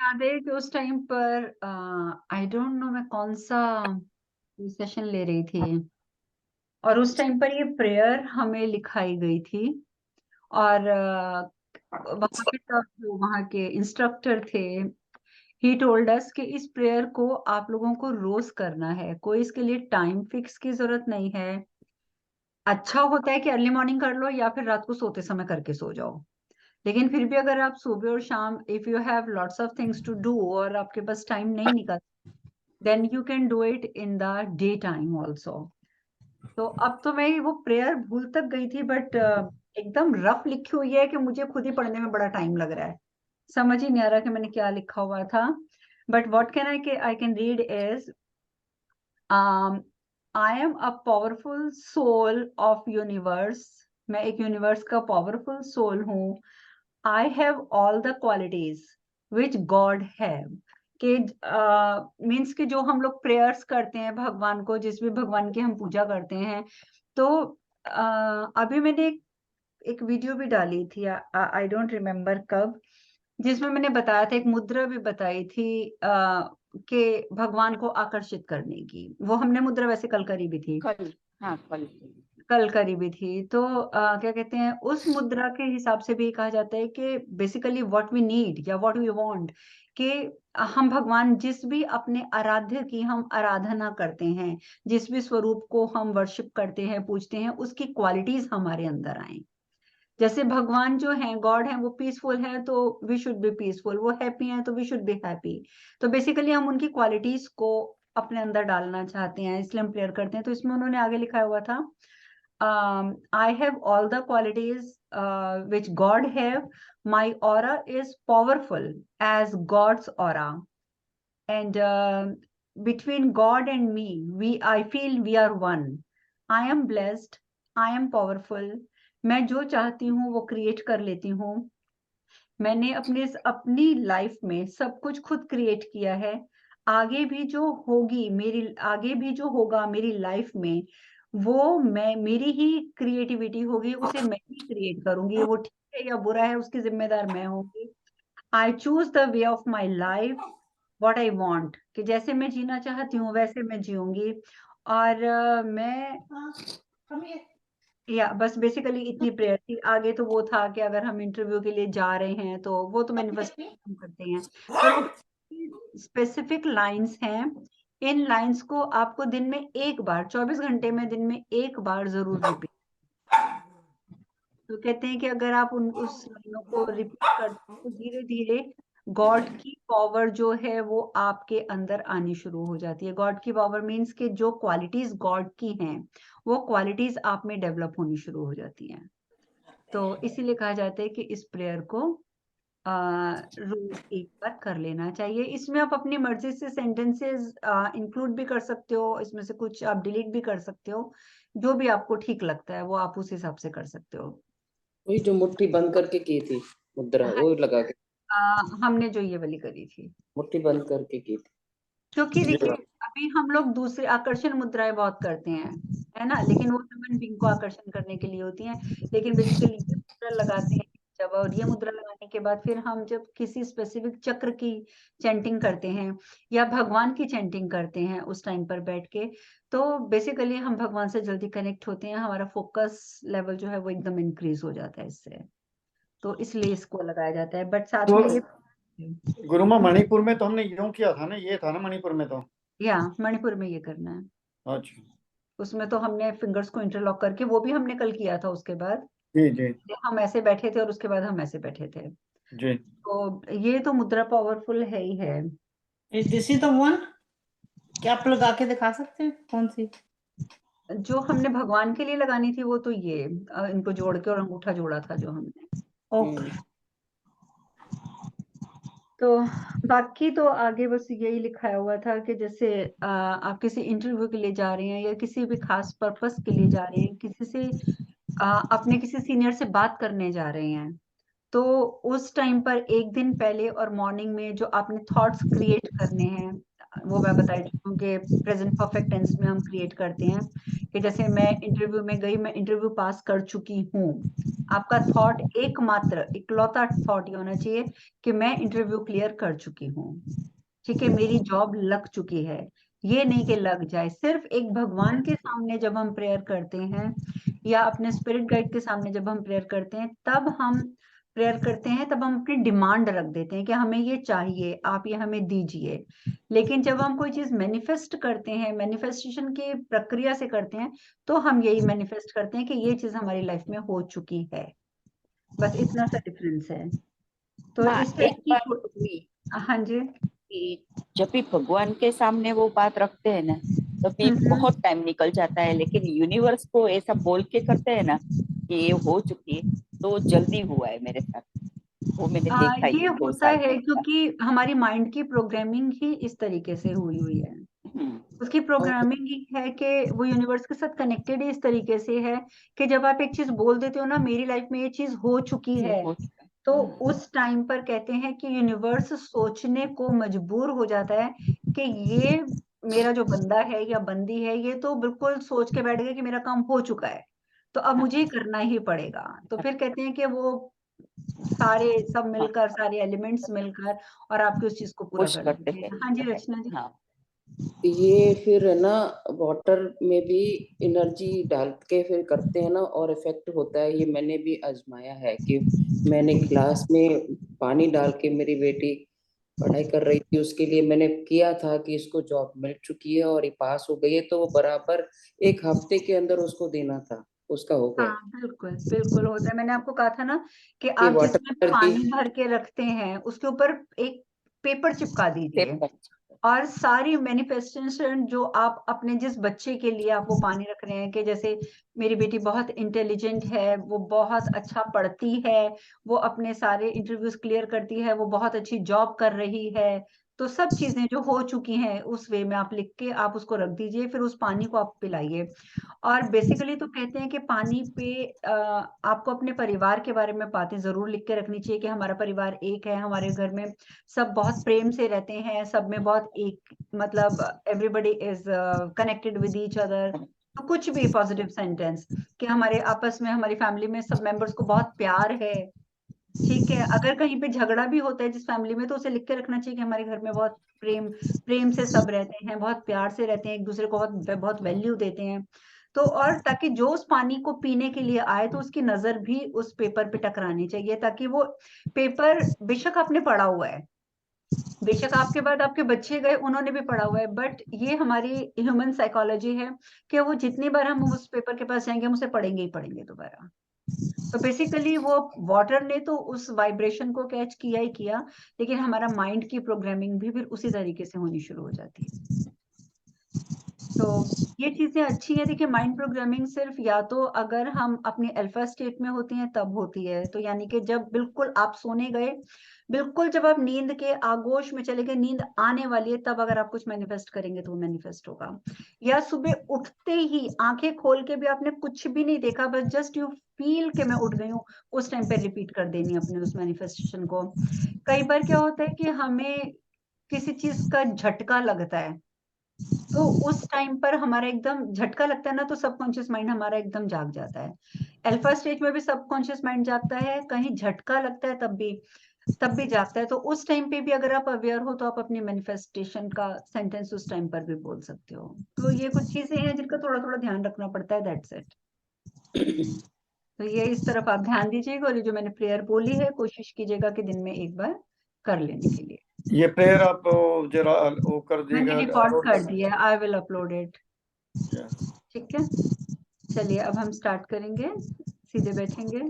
याद है कि उस टाइम पर आई डोंट नो मैं कौन सा सेशन ले रही थी, और उस टाइम पर ये प्रेयर हमें लिखाई गई थी। और वहाँ पे तब जो वहाँ के इंस्ट्रक्टर थे, ही टोल्ड अस कि इस प्रेयर को आप लोगों को रोज करना है, कोई इसके लिए टाइम फिक्स की जरूरत नहीं है। अच्छा होता है कि अर्ली मॉर्निंग कर लो या फिर रात को सोते समय करके सो जाओ, लेकिन फिर भी अगर आप सुबह और शाम, if you have lots of things to do और आपके पास टाइम नहीं निकल, then you can do it in the daytime also. तो अब तो मैं वो प्रेयर भूल तक गई थी, बट एकदम रफ लिखी हुई है कि मुझे खुद ही पढ़ने में बड़ा टाइम लग रहा है, समझ ही नहीं आ रहा कि मैंने क्या लिखा हुआ था। But what can I can read is, I am a powerful soul of universe. मैं एक यूनिवर्स का पावरफुल सोल हूँ। I have all the qualities which God have. कि मीन्स कि जो हम लोग प्रेयर्स करते हैं भगवान को, जिस भी भगवान की हम पूजा करते हैं, तो अभी मैंने एक वीडियो भी डाली थी, आई डोंट रिमेम्बर कब, जिसमें मैंने बताया था, एक मुद्रा भी बताई थी कि भगवान को आकर्षित करने की। वो हमने मुद्रा वैसे कल करी भी थी, कल, हाँ कल। कल करी भी थी। तो क्या कहते हैं, उस मुद्रा के हिसाब से भी कहा जाता है कि बेसिकली व्हाट वी नीड या व्हाट वी वांट, कि हम भगवान जिस भी अपने आराध्य की हम आराधना करते हैं, जिस भी स्वरूप को हम वर्शिप करते हैं, पूजते हैं, उसकी क्वालिटीज हमारे अंदर आए। जैसे भगवान जो है, गॉड है, वो पीसफुल है तो वी शुड बी पीसफुल, वो हैप्पी है तो वी शुड बी हैप्पी। तो बेसिकली हम उनकी क्वालिटीज को अपने अंदर डालना चाहते हैं, इसलिए हम प्रेयर करते हैं। तो इसमें उन्होंने आगे लिखा हुआ था, I have all the qualities which God have. My aura is powerful as God's aura. And between God and me, I feel we are one. I am blessed. I am powerful. मैं जो चाहती हूँ वो create कर लेती हूँ। मैंने अपनी लाइफ में सब कुछ खुद क्रिएट किया है। आगे भी जो होगा मेरी लाइफ में, वो मेरी ही क्रिएटिविटी होगी, उसे मैं ही क्रिएट करूंगी। वो ठीक है या बुरा है, उसकी जिम्मेदार मैं होंगी। I choose the way of my life what I want, कि जैसे मैं जीना चाहती हूँ वैसे मैं जीऊंगी। और मैं या बस बेसिकली इतनी प्रेयर थी। आगे तो वो था कि अगर हम इंटरव्यू के लिए जा रहे हैं तो वो तो मैनिफेस्टेशन करते हैं, पर वो स्पेसिफिक लाइंस हैं। इन लाइंस को आपको दिन में एक बार, 24 घंटे में दिन में एक बार जरूर रिपीट। तो कहते हैं कि अगर आप उस लाइनों को रिपीट करते हो तो धीरे धीरे गॉड की पावर जो है वो आपके अंदर आनी शुरू हो जाती है। गॉड की पावर मीन्स कि जो क्वालिटीज गॉड की हैं वो क्वालिटीज आप में डेवलप होनी शुरू हो जाती हैं। तो इसीलिए कहा जाता है कि इस प्रेयर को रोज एक बार कर लेना चाहिए। इसमें आप अपनी मर्जी से सेंटेंसेस इंक्लूड भी कर सकते हो, इसमें से कुछ आप डिलीट भी कर सकते हो, जो भी आपको ठीक लगता है वो आप उस हिसाब से कर सकते हो। वही जो मुट्ठी बंद करके की थी मुद्रा, हाँ, वो लगा के हमने जो ये वाली करी थी, मुट्ठी बंद करके की थी। क्योंकि जी देखिए हाँ। अभी हम लोग दूसरे आकर्षण मुद्राएं बहुत करते हैं, है ना, लेकिन वो ह्यूमन बीइंग को आकर्षण करने के लिए होती हैं। लेकिन बेसिकली ये मुद्रा लगाते हैं जब, और ये मुद्रा लगाने के बाद फिर हम जब किसी स्पेसिफिक चक्र की चैंटिंग करते हैं या भगवान की चैंटिंग करते हैं उस टाइम पर बैठ के, तो बेसिकली हम भगवान से जल्दी कनेक्ट होते हैं, हमारा फोकस लेवल जो है वो एकदम इंक्रीज हो जाता है इससे। तो इसलिए इसको लगाया जाता है, बट साथ तो में ये गुरु माँ मणिपुर में तो हमने यूं किया था ना, ये था ना मणिपुर में तो। या मणिपुर में ये करना है। अच्छा। उसमें तो हमने फिंगर्स को इंटरलॉक करके, वो भी हमने कल किया था। उसके बाद जी जी हम ऐसे बैठे थे और उसके बाद हम ऐसे बैठे थे। जी। तो ये तो मुद्रा पावरफुल है ही है। Is this is the one? क्या आप लगा के दिखा सकते हैं कौन सी? जो हमने भगवान के लिए लगानी थी वो तो ये इनको जोड़ के और अंगूठा जोड़ा था जो हमने। ओके। तो बाकी तो आगे बस यही लिखाया हुआ था कि जैसे आप किसी इंटरव्यू के लिए जा रहे हैं या किसी भी खास पर्पस के लिए जा रहे हैं, किसी से अपने किसी सीनियर से बात करने जा रहे हैं, तो उस टाइम पर एक दिन पहले और मॉर्निंग में जो आपने थॉट्स क्रिएट करने हैं, वो मैं बता चुकी हूँ कि प्रेजेंट परफेक्ट टेंस में हम क्रिएट करते हैं। कि जैसे मैं इंटरव्यू में गई, मैं इंटरव्यू पास कर चुकी हूँ, आपका थॉट एकमात्र इकलौता थॉट ये होना चाहिए कि मैं इंटरव्यू क्लियर कर चुकी हूँ, ठीक है, मेरी जॉब लग चुकी है। ये नहीं कि लग जाए। सिर्फ एक भगवान के सामने जब हम प्रेयर करते हैं या अपने स्पिरिट गाइड के सामने जब हम प्रेयर करते हैं, तब हम प्रेयर करते हैं, तब हम अपनी डिमांड रख देते हैं कि हमें ये चाहिए, आप ये हमें दीजिए। लेकिन जब हम कोई चीज मैनिफेस्ट करते हैं, मैनिफेस्टेशन की प्रक्रिया से करते हैं, तो हम यही मैनिफेस्ट करते हैं कि ये चीज हमारी लाइफ में हो चुकी है। बस इतना सा डिफरेंस है। तो हाँ, इस टाइप एक की बात हुई हाँ जी। कि जब भी भगवान के सामने वो बात रखते हैं ना, तो भी बहुत टाइम निकल जाता है, लेकिन यूनिवर्स को ऐसा बोल के करते हैं ना कि ये हो चुकी है, तो जल्दी हुआ है मेरे साथ। वो मैंने देखा ये है 2 होता साल है में। क्योंकि हमारी माइंड की प्रोग्रामिंग ही इस तरीके से हुई है। उसकी प्रोग्रामिंग ही है कि वो यूनिवर्स के साथ कनेक्टेड ही इस तरीके से है कि जब आप एक चीज बोल देते हो ना, मेरी लाइफ में ये चीज हो चुकी है, हो चुका है। तो उस टाइम पर कहते हैं कि यूनिवर्स सोचने को मजबूर हो जाता है कि ये मेरा जो बंदा है या बंदी है, ये तो बिल्कुल सोच के बैठ गया कि मेरा काम हो चुका है, तो अब मुझे ये करना ही पड़ेगा। तो फिर कहते हैं कि वो सब मिलकर, सारे एलिमेंट्स मिलकर और आपकी उस चीज को पूरा पुश कर करते देते हैं। हैं। हाँ जी रचना जी। हाँ, ये फिर है ना, वाटर में भी एनर्जी डाल के फिर करते हैं ना, और इफेक्ट होता है। ये मैंने भी आजमाया है कि मैंने गिलास में पानी डाल के, मेरी बेटी पढ़ाई कर रही थी, उसके लिए मैंने किया था कि इसको जॉब मिल चुकी है और ये पास हो गई है, तो वो बराबर 1 हफ्ते के अंदर उसको देना था, उसका हो गया। हाँ बिल्कुल बिल्कुल होता है। मैंने आपको कहा था ना कि ये आप वाटर जिसमें एनर्जी। पानी भर के रखते हैं उसके ऊपर एक पेपर चिपका दीजिए, पेपर। और सारी मैनिफेस्टेशन जो आप अपने जिस बच्चे के लिए आप वो पानी रख रहे हैं, कि जैसे मेरी बेटी बहुत इंटेलिजेंट है, वो बहुत अच्छा पढ़ती है, वो अपने सारे इंटरव्यूज क्लियर करती है, वो बहुत अच्छी जॉब कर रही है, तो सब चीजें जो हो चुकी हैं उस वे में आप लिख के आप उसको रख दीजिए, फिर उस पानी को आप पिलाइए। और बेसिकली तो कहते हैं कि पानी पे आपको अपने परिवार के बारे में बातें जरूर लिख के रखनी चाहिए कि हमारा परिवार एक है, हमारे घर में सब बहुत प्रेम से रहते हैं, सब में बहुत एक मतलब everybody is connected with each other. तो कुछ भी पॉजिटिव सेंटेंस कि हमारे आपस में, हमारी फैमिली में सब मेंबर्स को बहुत प्यार है, ठीक है। अगर कहीं पे झगड़ा भी होता है जिस फैमिली में, तो उसे लिख के रखना चाहिए कि हमारे घर में बहुत प्रेम प्रेम से सब रहते हैं, बहुत प्यार से रहते हैं, एक दूसरे को बहुत बहुत वैल्यू देते हैं। तो और ताकि जो उस पानी को पीने के लिए आए तो उसकी नजर भी उस पेपर पे टकरानी चाहिए, ताकि वो पेपर, बेशक आपने पढ़ा हुआ है, बेशक आपके बाद आपके बच्चे गए उन्होंने भी पढ़ा हुआ है, बट ये हमारी ह्यूमन साइकोलॉजी है कि वो जितनी बार हम उस पेपर के पास जाएंगे हम उसे पढ़ेंगे ही पढ़ेंगे दोबारा। तो बेसिकली वो वाटर ने तो उस वाइब्रेशन को कैच किया ही किया, लेकिन हमारा माइंड की प्रोग्रामिंग भी फिर उसी तरीके से होनी शुरू हो जाती है। तो ये चीजें अच्छी है। देखिए, माइंड प्रोग्रामिंग सिर्फ या तो अगर हम अपनी अल्फा स्टेट में होते हैं तब होती है, तो यानी कि जब बिल्कुल आप सोने गए, बिल्कुल जब आप नींद के आगोश में चले गए, नींद आने वाली है, तब अगर आप कुछ मैनिफेस्ट करेंगे तो वो मैनिफेस्ट होगा। या सुबह उठते ही आंखें खोल के भी आपने कुछ भी नहीं देखा, बस जस्ट यू फील के मैं उठ गई हूँ, उस टाइम पे रिपीट कर देनी अपने उस मैनिफेस्टेशन को। कई बार क्या होता है कि हमें किसी चीज का झटका लगता है, तो उस टाइम पर हमारा एकदम झटका लगता है ना, तो सबकॉन्शियस माइंड हमारा एकदम जाग जाता है। अल्फा स्टेज में भी सबकॉन्शियस माइंड जागता है, कहीं झटका लगता है तब भी जागता है। तो उस टाइम पे भी अगर आप अवेयर हो तो आप अपनी मैनिफेस्टेशन का सेंटेंस उस टाइम पर भी बोल सकते हो। तो ये कुछ चीजें हैं जिनका थोड़ा थोड़ा ध्यान रखना पड़ता है, दैट्स इट। तो ये इस तरफ आप ध्यान दीजिएगा, और ये जो मैंने प्रेयर बोली है कोशिश कीजिएगा कि दिन में एक बार कर लेने के लिए। ये प्रेयर आप जरा वो कर मैंने दिएगा, रिकॉर्ड अपलोड कर कर दिया, आई विल अपलोड इट। दीजिएगा। ठीक है, चलिए अब हम स्टार्ट करेंगे, सीधे बैठेंगे।